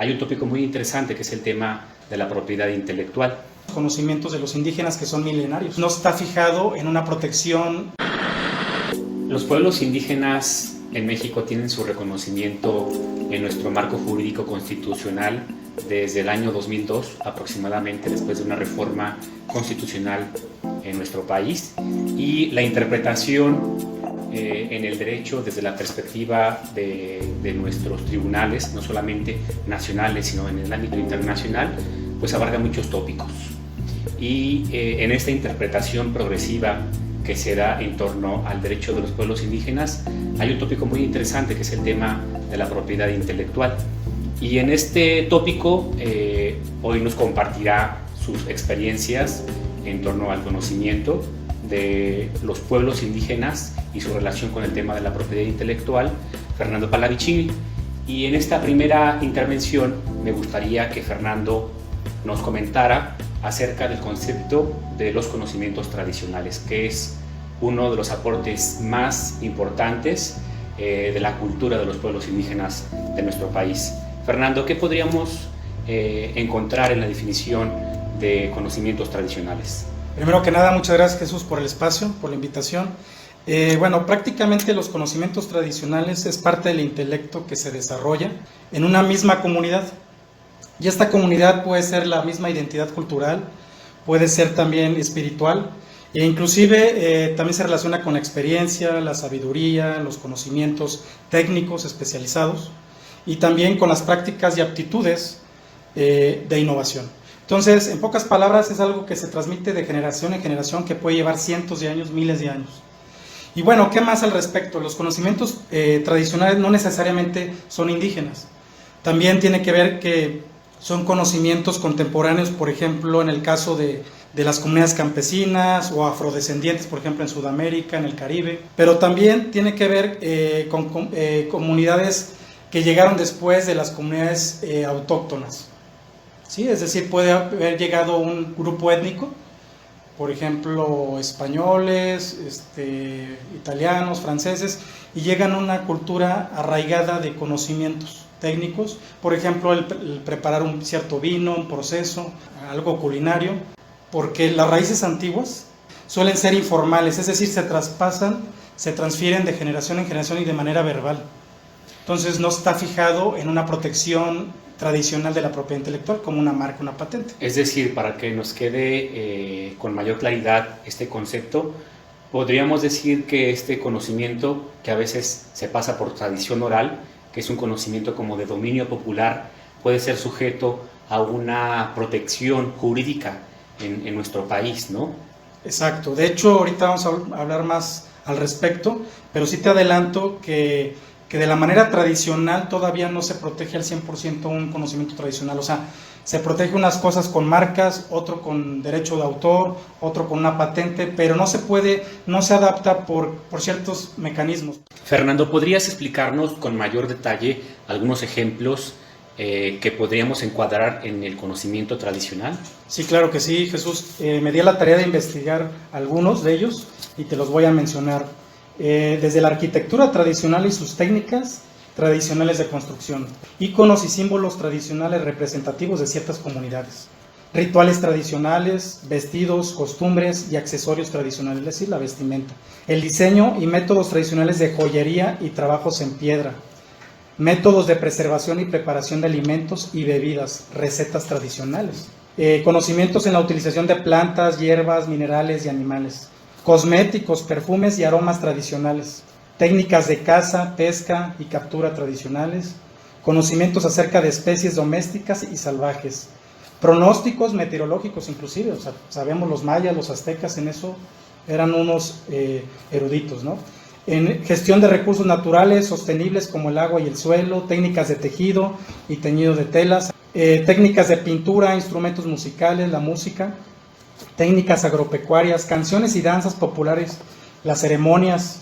hay un tópico muy interesante que es el tema de la propiedad intelectual. Conocimientos de los indígenas que son milenarios. No está fijado en una protección. Los pueblos indígenas en México tienen su reconocimiento en nuestro marco jurídico constitucional desde el año 2002 aproximadamente, después de una reforma constitucional en nuestro país, y la interpretación en el derecho desde la perspectiva de nuestros tribunales, no solamente nacionales sino en el ámbito internacional, pues abarca muchos tópicos. Y en esta interpretación progresiva que se da en torno al derecho de los pueblos indígenas, hay un tópico muy interesante que es el tema de la propiedad intelectual. Y en este tópico hoy nos compartirá sus experiencias en torno al conocimiento de los pueblos indígenas y su relación con el tema de la propiedad intelectual, Fernando Pallavicini. Y en esta primera intervención me gustaría que Fernando nos comentara acerca del concepto de los conocimientos tradicionales, que es uno de los aportes más importantes de la cultura de los pueblos indígenas de nuestro país. Fernando, ¿qué podríamos encontrar en la definición de conocimientos tradicionales? Primero que nada, muchas gracias, Jesús, por el espacio, por la invitación. Bueno, prácticamente los conocimientos tradicionales es parte del intelecto que se desarrolla en una misma comunidad. Y esta comunidad puede ser la misma identidad cultural, puede ser también espiritual, e inclusive también se relaciona con la experiencia, la sabiduría, los conocimientos técnicos especializados y también con las prácticas y aptitudes de innovación. Entonces, en pocas palabras, es algo que se transmite de generación en generación, que puede llevar cientos de años, miles de años. Y bueno, ¿qué más al respecto? Los conocimientos tradicionales no necesariamente son indígenas. También tiene que ver que son conocimientos contemporáneos, por ejemplo, en el caso de las comunidades campesinas o afrodescendientes, por ejemplo, en Sudamérica, en el Caribe. Pero también tiene que ver con comunidades que llegaron después de las comunidades autóctonas. ¿Sí? Es decir, puede haber llegado un grupo étnico, por ejemplo, españoles, italianos, franceses, y llegan a una cultura arraigada de conocimientos técnicos, por ejemplo, el preparar un cierto vino, un proceso, algo culinario, porque las raíces antiguas suelen ser informales, es decir, se traspasan, se transfieren de generación en generación y de manera verbal. Entonces no está fijado en una protección tradicional de la propiedad intelectual como una marca, una patente. Es decir, para que nos quede con mayor claridad este concepto, podríamos decir que este conocimiento, que a veces se pasa por tradición oral, que es un conocimiento como de dominio popular, puede ser sujeto a una protección jurídica en nuestro país, ¿no? Exacto. De hecho, ahorita vamos a hablar más al respecto, pero sí te adelanto que de la manera tradicional todavía no se protege al 100% un conocimiento tradicional. O sea, se protege unas cosas con marcas, otro con derecho de autor, otro con una patente, pero no se puede, no se adapta por ciertos mecanismos. Fernando, ¿podrías explicarnos con mayor detalle algunos ejemplos que podríamos encuadrar en el conocimiento tradicional? Sí, claro que sí, Jesús. Me di a la tarea de investigar algunos de ellos y te los voy a mencionar. Desde la arquitectura tradicional y sus técnicas tradicionales de construcción, íconos y símbolos tradicionales representativos de ciertas comunidades, rituales tradicionales, vestidos, costumbres y accesorios tradicionales, es decir, la vestimenta, el diseño y métodos tradicionales de joyería y trabajos en piedra, métodos de preservación y preparación de alimentos y bebidas, recetas tradicionales, conocimientos en la utilización de plantas, hierbas, minerales y animales, cosméticos, perfumes y aromas tradicionales, técnicas de caza, pesca y captura tradicionales, conocimientos acerca de especies domésticas y salvajes, pronósticos meteorológicos inclusive, o sea, sabemos los mayas, los aztecas en eso eran unos eruditos, ¿no? En gestión de recursos naturales sostenibles como el agua y el suelo, técnicas de tejido y teñido de telas, técnicas de pintura, instrumentos musicales, la música, técnicas agropecuarias, canciones y danzas populares, las ceremonias,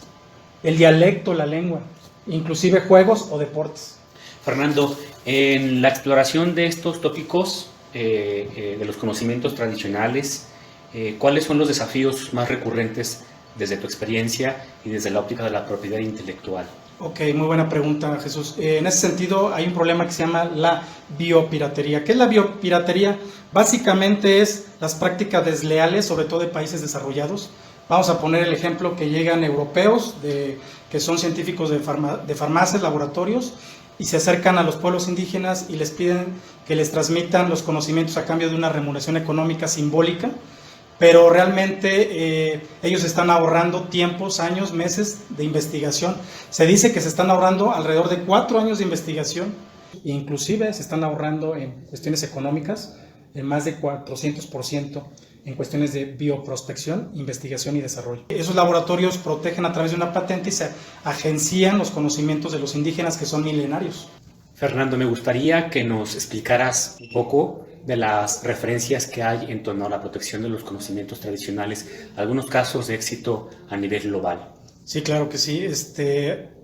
el dialecto, la lengua, inclusive juegos o deportes. Fernando, en la exploración de estos tópicos de los conocimientos tradicionales, ¿cuáles son los desafíos más recurrentes desde tu experiencia y desde la óptica de la propiedad intelectual? Ok, muy buena pregunta, Jesús. En ese sentido, hay un problema que se llama la biopiratería. ¿Qué es la biopiratería? Básicamente es las prácticas desleales, sobre todo de países desarrollados. Vamos a poner el ejemplo que llegan europeos, que son científicos de farmacias, laboratorios, y se acercan a los pueblos indígenas y les piden que les transmitan los conocimientos a cambio de una remuneración económica simbólica, pero realmente ellos están ahorrando tiempos, años, meses de investigación. Se dice que se están ahorrando alrededor de 4 años de investigación, e inclusive se están ahorrando en cuestiones económicas en más de 400% en cuestiones de bioprospección, investigación y desarrollo. Esos laboratorios protegen a través de una patente y se agencian los conocimientos de los indígenas, que son milenarios. Fernando, me gustaría que nos explicaras un poco de las referencias que hay en torno a la protección de los conocimientos tradicionales, algunos casos de éxito a nivel global. Sí, claro que sí.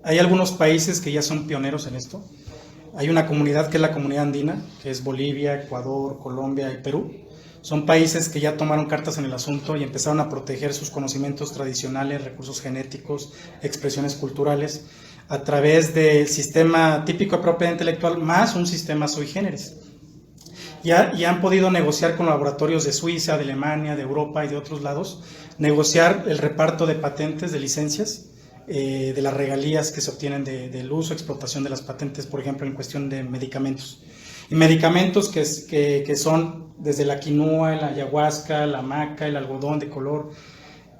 Hay algunos países que ya son pioneros en esto. Hay una comunidad que es la comunidad andina, que es Bolivia, Ecuador, Colombia y Perú. Son países que ya tomaron cartas en el asunto y empezaron a proteger sus conocimientos tradicionales, recursos genéticos, expresiones culturales, a través del sistema típico de propiedad intelectual más un sistema sui generis. Y han podido negociar con laboratorios de Suiza, de Alemania, de Europa y de otros lados, negociar el reparto de patentes, de licencias, de las regalías que se obtienen del uso, explotación de las patentes, por ejemplo, en cuestión de medicamentos. Y medicamentos que son desde la quinua, la ayahuasca, la maca, el algodón de color,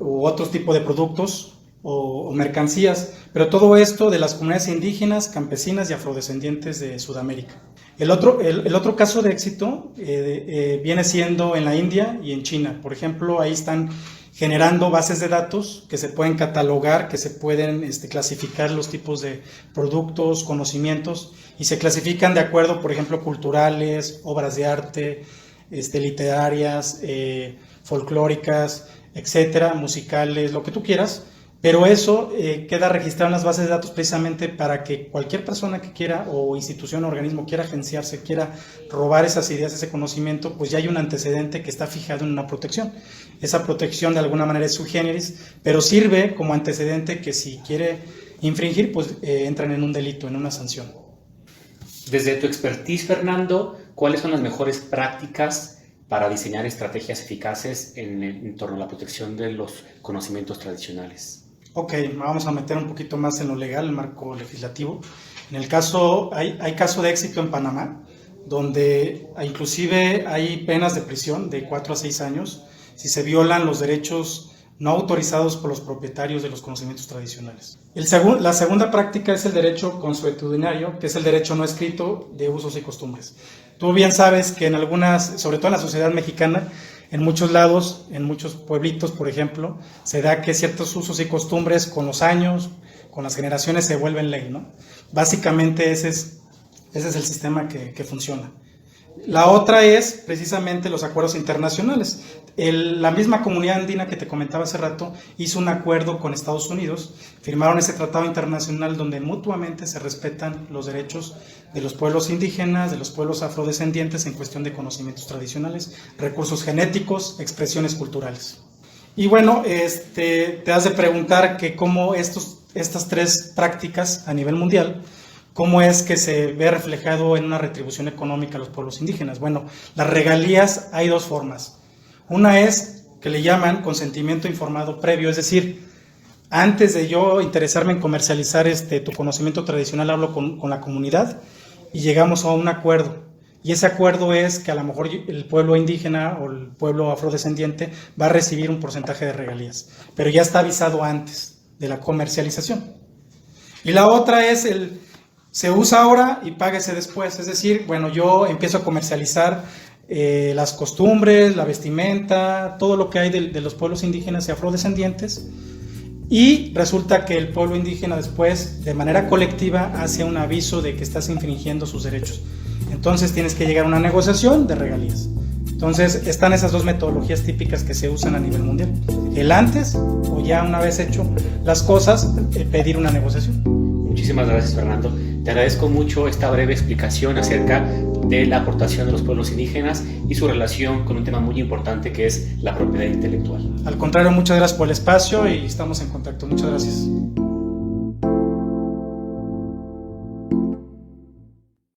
u otros tipos de productos o mercancías, pero todo esto de las comunidades indígenas, campesinas y afrodescendientes de Sudamérica. El otro caso de éxito viene siendo en la India y en China. Por ejemplo, ahí están generando bases de datos que se pueden catalogar, que se pueden clasificar los tipos de productos, conocimientos, y se clasifican de acuerdo, por ejemplo, culturales, obras de arte, literarias, folclóricas, etcétera, musicales, lo que tú quieras. Pero eso queda registrado en las bases de datos precisamente para que cualquier persona que quiera, o institución o organismo quiera agenciarse, quiera robar esas ideas, ese conocimiento, pues ya hay un antecedente que está fijado en una protección. Esa protección de alguna manera es sui generis, pero sirve como antecedente que si quiere infringir, pues entran en un delito, en una sanción. Desde tu expertise, Fernando, ¿cuáles son las mejores prácticas para diseñar estrategias eficaces en torno a la protección de los conocimientos tradicionales? Ok, vamos a meter un poquito más en lo legal, el marco legislativo. En el caso, hay caso de éxito en Panamá, donde inclusive hay penas de prisión de 4 a 6 años si se violan los derechos no autorizados por los propietarios de los conocimientos tradicionales. La segunda práctica es el derecho consuetudinario, que es el derecho no escrito de usos y costumbres. Tú bien sabes que en algunas, sobre todo en la sociedad mexicana, en muchos lados, en muchos pueblitos, por ejemplo, se da que ciertos usos y costumbres con los años, con las generaciones se vuelven ley, ¿no? Básicamente ese es el sistema que funciona. La otra es precisamente los acuerdos internacionales. La misma comunidad andina que te comentaba hace rato hizo un acuerdo con Estados Unidos, firmaron ese tratado internacional donde mutuamente se respetan los derechos de los pueblos indígenas, de los pueblos afrodescendientes en cuestión de conocimientos tradicionales, recursos genéticos, expresiones culturales. Y bueno, te has de preguntar que cómo estas 3 prácticas a nivel mundial, ¿cómo es que se ve reflejado en una retribución económica a los pueblos indígenas? Bueno, las regalías hay 2 formas. Una es que le llaman consentimiento informado previo, es decir, antes de yo interesarme en comercializar tu conocimiento tradicional, hablo con la comunidad y llegamos a un acuerdo. Y ese acuerdo es que a lo mejor el pueblo indígena o el pueblo afrodescendiente va a recibir un porcentaje de regalías, pero ya está avisado antes de la comercialización. Y la otra es se usa ahora y páguese después, es decir, bueno, yo empiezo a comercializar las costumbres, la vestimenta, todo lo que hay de los pueblos indígenas y afrodescendientes, y resulta que el pueblo indígena después, de manera colectiva, hace un aviso de que estás infringiendo sus derechos. Entonces tienes que llegar a una negociación de regalías. Entonces están esas 2 metodologías típicas que se usan a nivel mundial. El antes, o ya una vez hecho las cosas, pedir una negociación. Muchísimas gracias, Fernando. Te agradezco mucho esta breve explicación acerca de la aportación de los pueblos indígenas y su relación con un tema muy importante que es la propiedad intelectual. Al contrario, muchas gracias por el espacio y estamos en contacto. Muchas gracias.